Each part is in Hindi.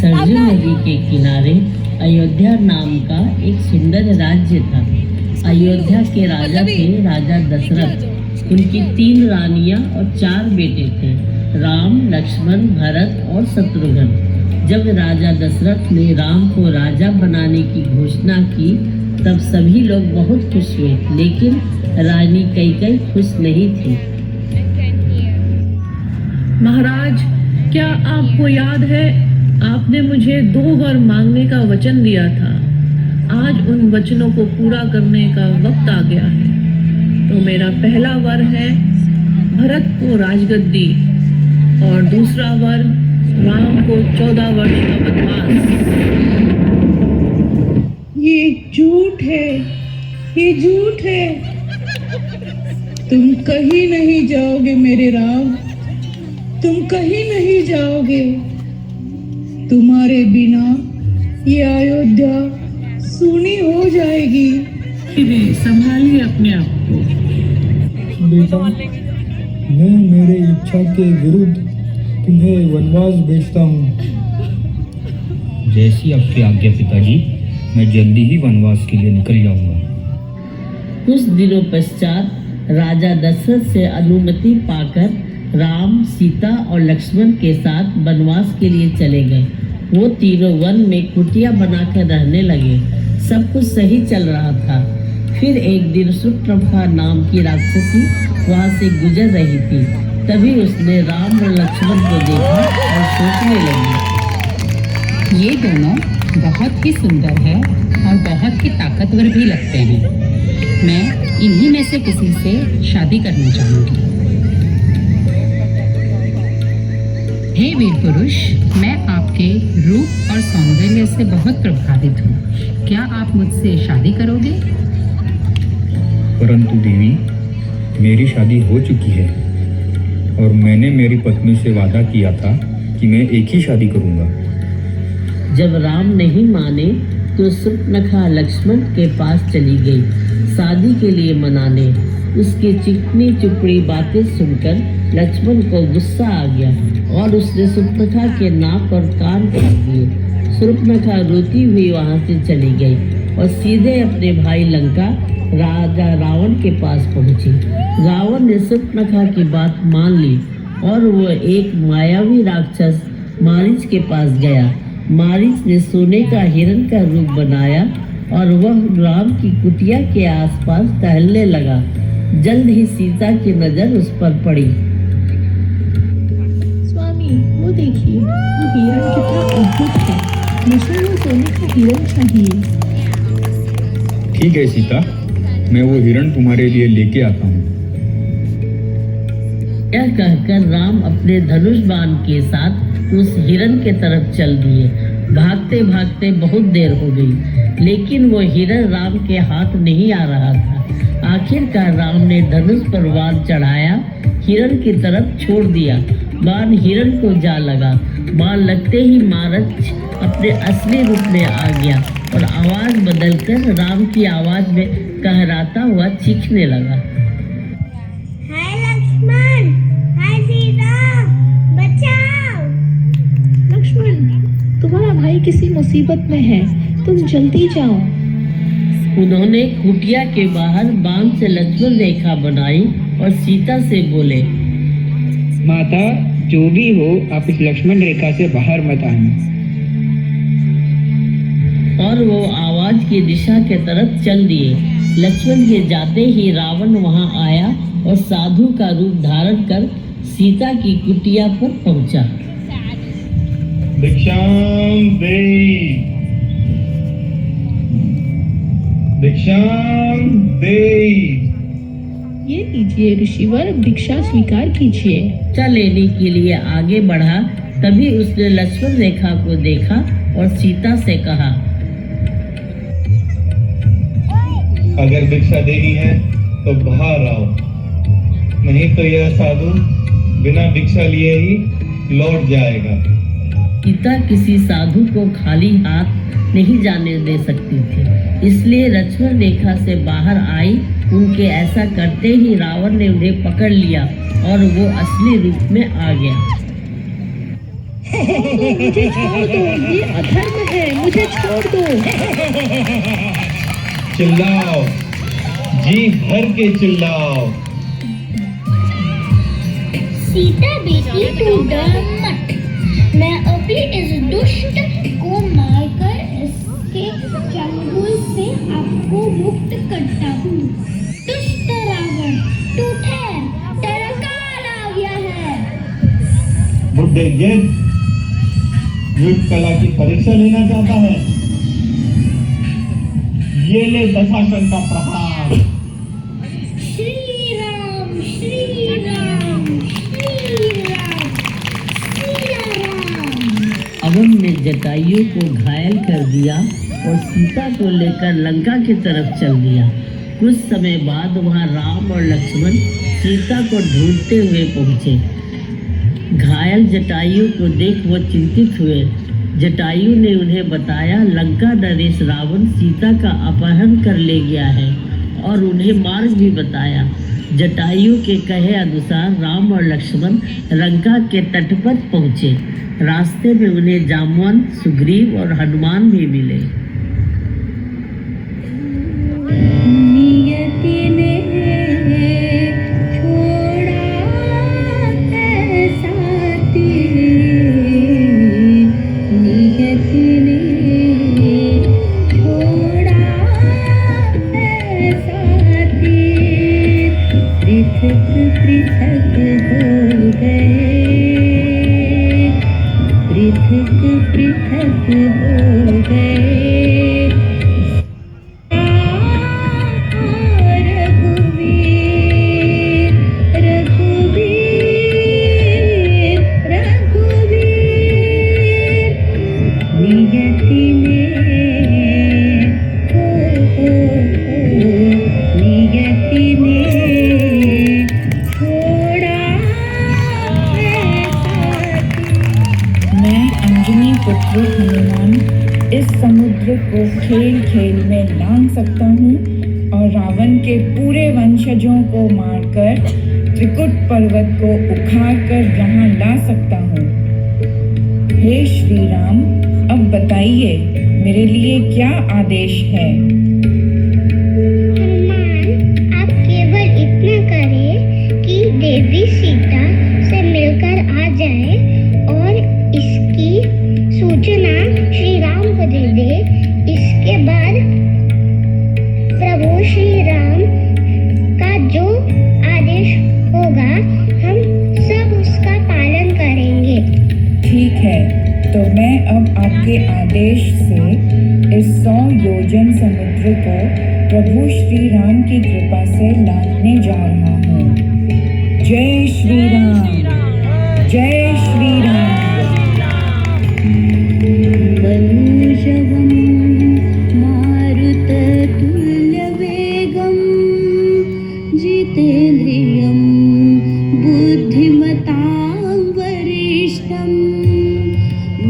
सरजू नदी के किनारे अयोध्या नाम का एक सुंदर राज्य था। अयोध्या के राजा थे राजा दशरथ। उनकी 3 रानियां और 4 बेटे थे, राम, लक्ष्मण, भरत और शत्रुघ्न। जब राजा दशरथ ने राम को राजा बनाने की घोषणा की तब सभी लोग बहुत खुश हुए, लेकिन रानी कैकेयी खुश नहीं थी। महाराज, क्या आपको याद है आपने मुझे 2 वर मांगने का वचन दिया था। आज उन वचनों को पूरा करने का वक्त आ गया है। तो मेरा पहला वर है भरत को राजगद्दी और दूसरा वर राम को 14 वर्ष का वनवास। ये झूठ है, ये झूठ है। तुम कहीं नहीं जाओगे मेरे राम, तुम कहीं नहीं जाओगे। तुम्हारे बिना ये अयोध्या सूनी हो जाएगी। संभालिए अपने आप को। बेटा, मैं मेरे इच्छा के विरुद्ध तुम्हें वनवास भेजता हूँ। जैसी आपकी आज्ञा पिताजी, मैं जल्दी ही वनवास के लिए निकल जाऊंगा। कुछ दिनों पश्चात राजा दशरथ से अनुमति पाकर राम, सीता और लक्ष्मण के साथ वनवास के लिए चले गए। वो तीनों वन में कुटिया बनाकर रहने लगे। सब कुछ सही चल रहा था। फिर एक दिन सुप्रभा नाम की राक्षसी वहाँ से गुजर रही थी। तभी उसने राम और लक्ष्मण को देखा और सोचने लगी, ये दोनों बहुत ही सुंदर है और बहुत ही ताकतवर भी लगते हैं। मैं इन्हीं में से किसी से शादी करना चाहूँगी। हे वीर पुरुष, मैं आपके रूप और सौंदर्य से बहुत प्रभावित हूँ। क्या आप मुझसे शादी करोगे? परंतु देवी, मेरी शादी हो चुकी है और मैंने मेरी पत्नी से वादा किया था कि मैं एक ही शादी करूंगा। जब राम नहीं माने तो सुप्नखा लक्ष्मण के पास चली गई शादी के लिए मनाने। उसकी चिकनी चुपड़ी बातें सुनकर लक्ष्मण को गुस्सा आ गया और उसने सुप्नखा के नाक और कान काट दिए। सुप्नखा रोती हुई वहां से चली गई और सीधे अपने भाई लंका राजा रावण के पास पहुंची। रावण ने सुप्नखा की बात मान ली और वह एक मायावी राक्षस मारीच के पास गया। मारीच ने सोने का हिरण का रूप बनाया और वह राम की कुटिया के आसपास टहलने लगा। जल्द ही सीता की नजर उस पर पड़ी। स्वामी, वो देखिए, वो हिरण कितना अद्भुत है। मुझे वो सोने का हिरण चाहिए। ठीक है सीता, मैं वो हिरण तुम्हारे लिए लेके आता हूँ। यह कहकर राम अपने धनुष बाण के साथ उस हिरण के तरफ चल दिए। भागते भागते बहुत देर हो गई, लेकिन वो हिरण राम के हाथ नहीं आ रहा था। आखिरकार राम ने धनुष पर बाण चढ़ाया, हिरण की तरफ छोड़ दिया। बाण हिरण को जा लगा। बाण लगते ही मारीच अपने असली रूप में आ गया और आवाज बदलकर राम की आवाज में कहराता हुआ चीखने लगा, हाय लक्ष्मण, हाय सीता, बचाओ। लक्ष्मण, तुम्हारा भाई किसी मुसीबत में है, तुम जल्दी जाओ। उन्होंने कुटिया के बाहर बाण से लक्ष्मण रेखा बनाई और सीता से बोले, माता, जो भी हो आप इस लक्ष्मण रेखा से बाहर मत आना। और वो आवाज की दिशा के तरफ चल दिए। लक्ष्मण के जाते ही रावण वहां आया और साधु का रूप धारण कर सीता की कुटिया पर पहुंचा। भिक्षाम देहि, भिक्षाम देहि। ये लीजिए ऋषिवर, भिक्षा स्वीकार कीजिए। भिक्षा लेने के लिए आगे बढ़ा, तभी उसने लक्ष्मण रेखा को देखा और सीता से कहा, अगर भिक्षा देनी है तो बाहर आओ, नहीं तो यह साधु बिना भिक्षा लिए ही लौट जाएगा। सीता किसी साधु को खाली हाथ नहीं जाने दे सकती थी, इसलिए लक्ष्मण रेखा से बाहर आई। उनके ऐसा करते ही रावण ने उन्हें पकड़ लिया और वो असली रूप में आ गया। मुझे छोड़ दो, ये अधर्म है, मुझे छोड़ दो। चिल्लाओ, जी भर के चिल्लाओ। सीता बेटी तू डर मत, मैं अभी इस दुष्ट को मारकर इसके चंगुल से आपको मुक्त करता हूँ। दुष्ट रावण तू ठहर, तेरा काल आ गया है। बुड्ढे गिद्ध युद्ध कला की परीक्षा लेना चाहता है। ये ले दशासन का प्रहार। श्री राम श्री राम श्री राम सिया राम। अवन ने जटायु को घायल कर दिया और सीता को लेकर लंका की तरफ चल दिया। कुछ समय बाद वहां राम और लक्ष्मण सीता को ढूंढते हुए पहुंचे। घायल जटायु को देख वो चिंतित हुए। जटायु ने उन्हें बताया, लंका नरेश रावण सीता का अपहरण कर ले गया है और उन्हें मार्ग भी बताया। जटायु के कहे अनुसार राम और लक्ष्मण लंका के तट पर पहुँचे। रास्ते में उन्हें जामवंत, सुग्रीव और हनुमान भी मिले। नियति ने छोड़ा ऐसा तीर, नियति ने छोड़ा ऐसा तीर, पृथक पृथक हो गए, पृथक पृथक हो गए। पुत्र हनुमान इस समुद्र को खेल खेल में लांघ सकता हूँ और रावण के पूरे वंशजों को मारकर त्रिकुट पर्वत को उखाड़कर यहाँ ला सकता हूँ। हे श्री राम, अब बताइए मेरे लिए क्या आदेश है? हनुमान, आप केवल इतना करें कि देवी सीता से मिलकर आ जाए और इसकी सूचना श्री राम को दे दे। इसके बाद प्रभु श्री राम का जो आदेश होगा हम सब उसका पालन करेंगे। ठीक है, तो मैं अब आपके आदेश से इस 100 योजन समुद्र को प्रभु श्री राम की कृपा से लांघने जा रहा हूँ। जय श्री राम, जय श्री राम। मनुजवं मारुततुल्यवेगं जितेन्द्रियं बुद्धिमतां वरिष्ठं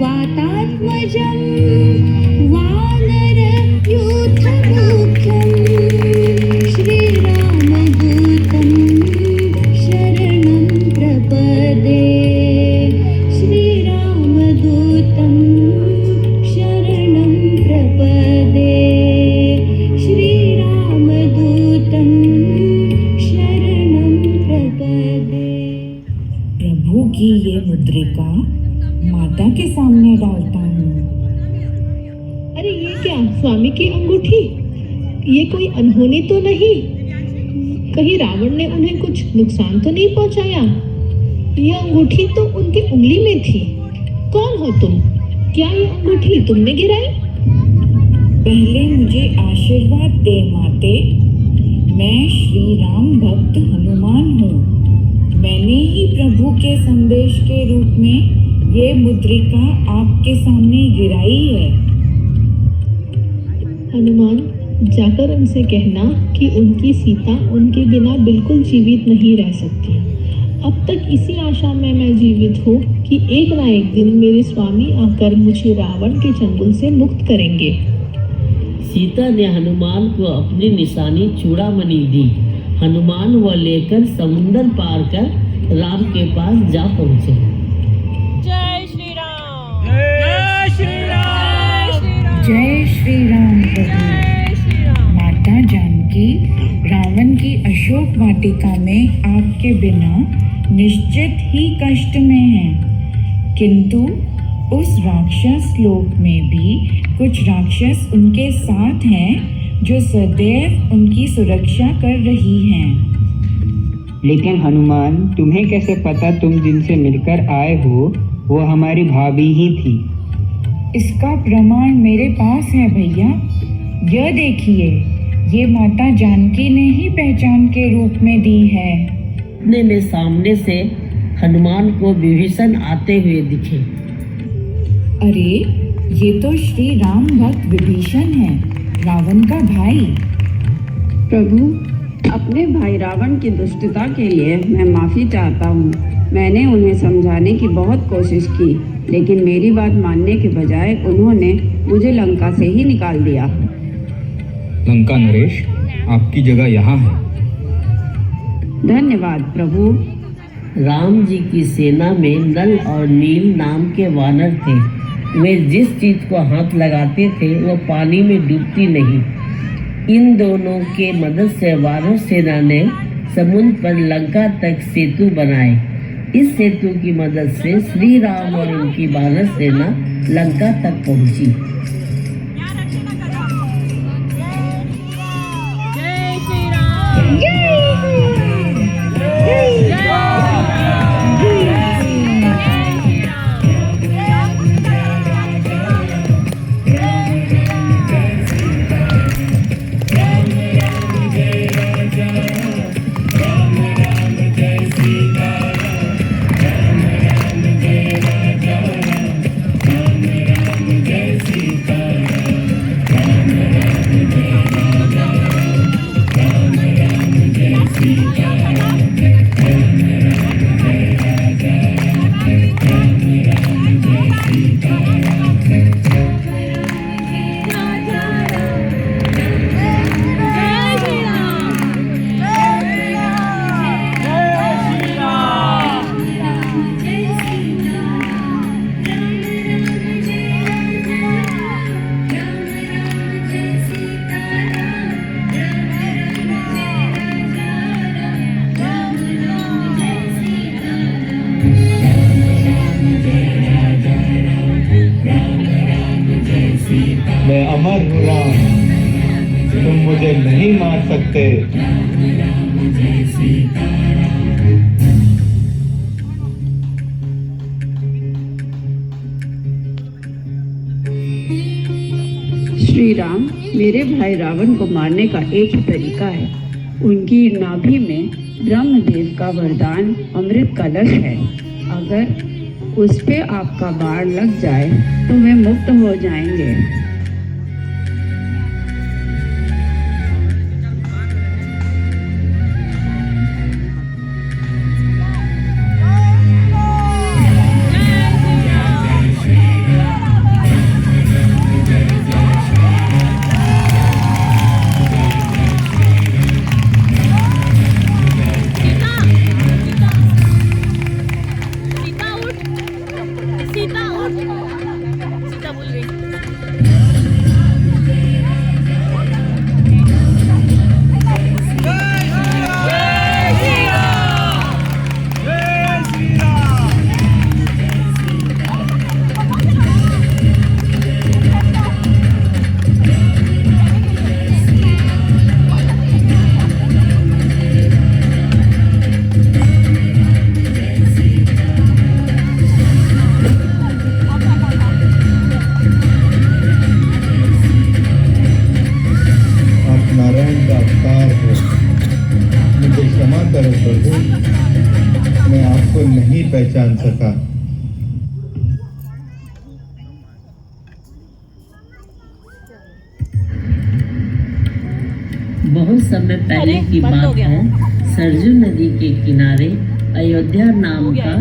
वातात्मजं वानरयूथमुख्यं श्रीरामदूतं शरणं प्रपदे। श्रीरामदूतं शरणं प्रपदे, श्रीरामदूतं शरणं प्रपदे। प्रभु की ये मुद्रिका माता के सामने डालता हूँ। अरे ये क्या, स्वामी की अंगूठी? ये कोई अनहोनी तो नहीं? कहीं रावण ने उन्हें कुछ नुकसान तो नहीं पहुंचाया? यह अंगूठी तो उनकी उंगली में थी। कौन हो तुम? क्या ये अंगूठी तुमने गिराई? पहले मुझे आशीर्वाद दे माते। मैं श्री राम भक्त हनुमान हूँ। मैंने ही प्रभु के संदेश के रूप में ये मुद्रिका आपके सामने गिराई है। हनुमान, जाकर उनसे कहना कि उनकी सीता उनके बिना बिल्कुल जीवित नहीं रह सकती। अब तक इसी आशा में मैं जीवित हूँ कि एक ना एक दिन मेरे स्वामी आकर मुझे रावण के चंगुल से मुक्त करेंगे। सीता ने हनुमान को अपनी निशानी चूड़ामणि दी। हनुमान वह लेकर समुंदर पार कर राम के पास जा पहुँचे। जय श्री राम। जय श्री राम प्रभु। माता जानकी रावण की अशोक वाटिका में आपके बिना निश्चित ही कष्ट में हैं, किंतु उस राक्षस लोक में भी कुछ राक्षस उनके साथ हैं जो सदैव उनकी सुरक्षा कर रही हैं। लेकिन हनुमान, तुम्हें कैसे पता तुम जिनसे मिलकर आए हो वो हमारी भाभी ही थी? इसका प्रमाण मेरे पास है भैया। यह देखिए, ये माता जानकी ने ही पहचान के रूप में दी है। इतने में सामने से हनुमान को विभीषण आते हुए दिखे। अरे, ये तो श्री राम भक्त विभीषण है, रावण का भाई। प्रभु, अपने भाई रावण की दुष्टता के लिए मैं माफ़ी चाहता हूँ। मैंने उन्हें समझाने की बहुत कोशिश की, लेकिन मेरी बात मानने के बजाय उन्होंने मुझे लंका से ही निकाल दिया। लंका नरेश, आपकी जगह यहाँ है। धन्यवाद प्रभु। राम जी की सेना में नल और नील नाम के वानर थे। वे जिस चीज को हाथ लगाते थे वो पानी में डूबती नहीं। इन दोनों के मदद से वानर सेना ने समुद्र पर लंका तक सेतु बनाए। इस सेतु की मदद से श्री राम और उनकी वानर सेना लंका तक पहुंची। मैं अमर हूँ राम, तुम मुझे नहीं मार सकते। श्री राम, मेरे भाई रावण को मारने का एक ही तरीका है। उनकी नाभि में ब्रह्मदेव का वरदान अमृत कलश है। अगर उस पे आपका बाण लग जाए तो वे मुक्त हो जाएंगे। मैं आपको नहीं पहचान सका। बहुत समय पहले की बात है। सरजू नदी के किनारे अयोध्या नाम का